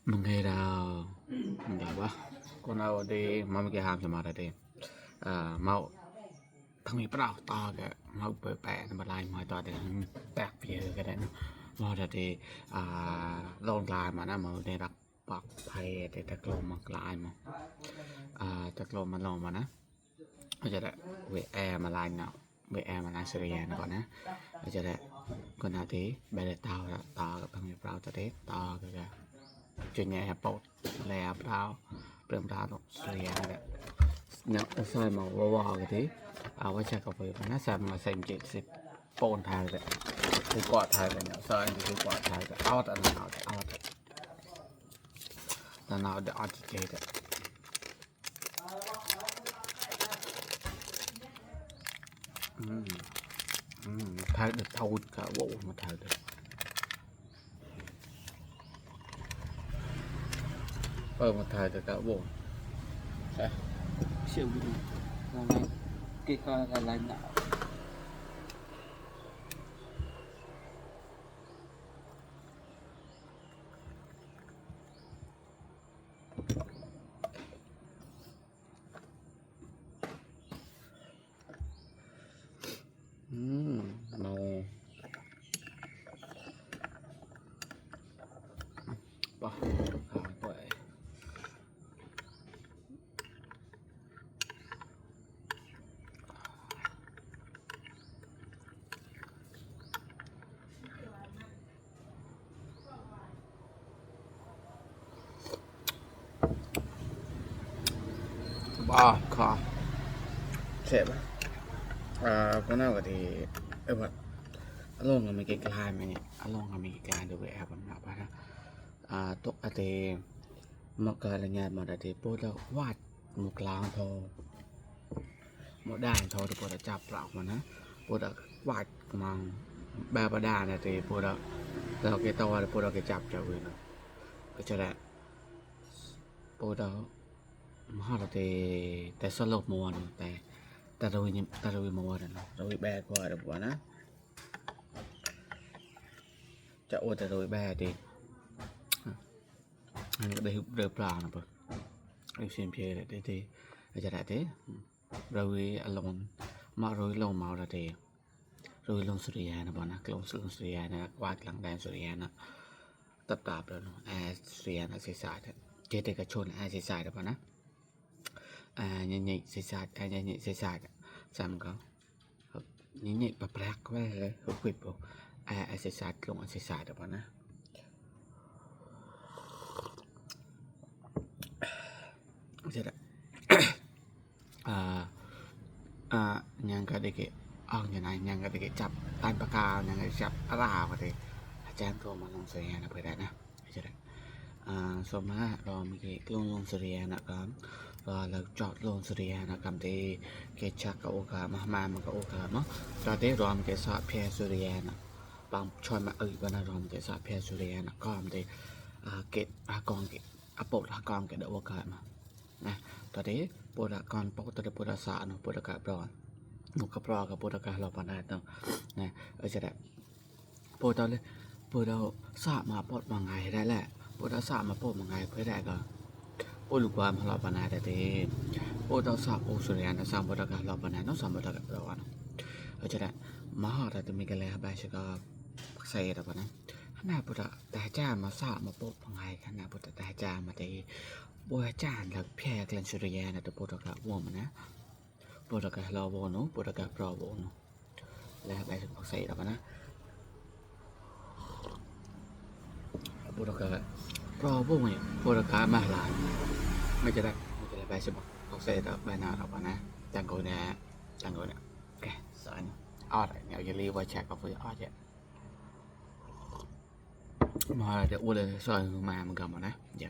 Mengedao Mengapa Con nào đi mà cái hàm cho mà đây mau thằng mi prao to cái mau bơi bẹ nó mà lại mọi to để bẹt về cái đấy nó mau là thì lon lายmà nó màได้รับปลอดภัยแต่ตะกลมมันลายมาตะกลมมันลงมานะก็จะได้เวแอร์มาลายเนาะเวแอร์มาลายเสียนก่อนนะก็จะได้คนนาทีไปได้ต่อกับทางมีเปล่าจะได้ต่อก็จะจุดใหญ่ปดแล้วเปล่าเปลือกเปล่าเสียนแบบเนี่ยใส่มาวอกันทีเอาไว้ใช้กับไฟนะใส่มาใส่70 ปนไทยเลยคือกอดไทยเลยเนี่ยใส่คือกอดไทยแต่เอาแต่หนาวเอาแต่หนาวเดี๋ยวเอาที่เจดไทยเดือดทูดกับโว้มาไทยเดือดมาไทยเดือดกับโว้ใช่เชื่อมเราไงกี่ก็อะไรหนาวเมาป่ะขาป่วยบ้าขาเจ็บก็น่าจะดีว่าลงกับมีกลายมั้ยเนี่ยลงกับมีกลายดูแอบมันแบบว่าตกอเตมกรญาตมาได้โปดวาดหมู่กลางทอหมู่ด้านทอตัวโปดจับเปล่ามันนะโปดวาดมังแบบด้านน่ะเตโปดเราเกตอโปดเกจับจะเว้ยเนาะก็จะได้โปดมหาเตแต่สลบมัวเนาะแต่เรามัวเนาะเราแบกกว่าเดี๋ยวนะจะโอแต่โดยแบดิอันนี้ก็ได้เรือปลานะเปล่าไอ้เสียมเพลเลยดีจะได้ดิเราลงมาเราลงมาเราดีเราลงสุริยานะบ่นะลงสุริยานะวาดหลังแดนสุริยานะตับแล้วเนาะสุริยานะเสียสายเจตกชนเสียสายนะบ่นะนี่เสียสายนี่เสียสายจำเขานี่ปะแปลกไว้เลยเขาคุยบ่เสียสายลงเสียสายนะบ่นะจะได้ยังก็ได้เกออกอย่างไรยังก็ได้เกจับตานปากกายังก็จับอะไรก็ได้แจ้งตัวมาลงเสียนะเพื่อได้นะจะได้สมมติเรามีเกลงเสียนะครับเราจอดลงเสียนะครับที่เกจักกับโอกาสมามันก็โอกาสเนาะตอนที่รอมเกสาเพรสุริยานะบางชอยมาวันนั้นรอมเกสาเพรสุริยานะก็มันได้เกตกองเกตปกกองเกตโอกาสมานะตอนนี้โปรดักต์ปกติโปรดักต์สารเนาะโปรดักต์ปลอดหนูก็ปลอดกับโปรดักต์เราปานได้เนาะนะจะได้โปรดักต์สารมาปลอดบางไงได้แหละโปรดักต์สารมาปลอดบางไงเพื่อได้ก็โปรลูกความเราปานได้แต่โปรดักต์สารโอสุริยานสามโปรดักต์เราปานได้เนาะสามโปรดักต์ปลอดเนาะจะได้มหาแต่มีกันแล้วแบบก็ใส่แต่ปานนั้นขนาดโปรดักต์แต่จ้ามาสารมาปลอดบางไงขนาดโปรดักต์แต่จ้ามาได้บัวจานหลักแพร่กลันสุริยานะตัวโปรดักต์วงมันนะโปรดักต์เราโวโนโปรดักต์ปรอโวโนแล้วไปถึงใส่แล้วนะโปรดักต์ปรอโวเนี่ยโปรดักต์มาหลายไม่จะได้ไปใช่ป่ะใส่แล้วใบหน้าเราปะนะจังโกเนี่ยโอเคสอนออดเนี่ยอย่ารีบว่าแชร์กับผู้ออดเนี่ยมาเดี๋ยวอ้วนเลยซอยมามันกลับมานะอย่า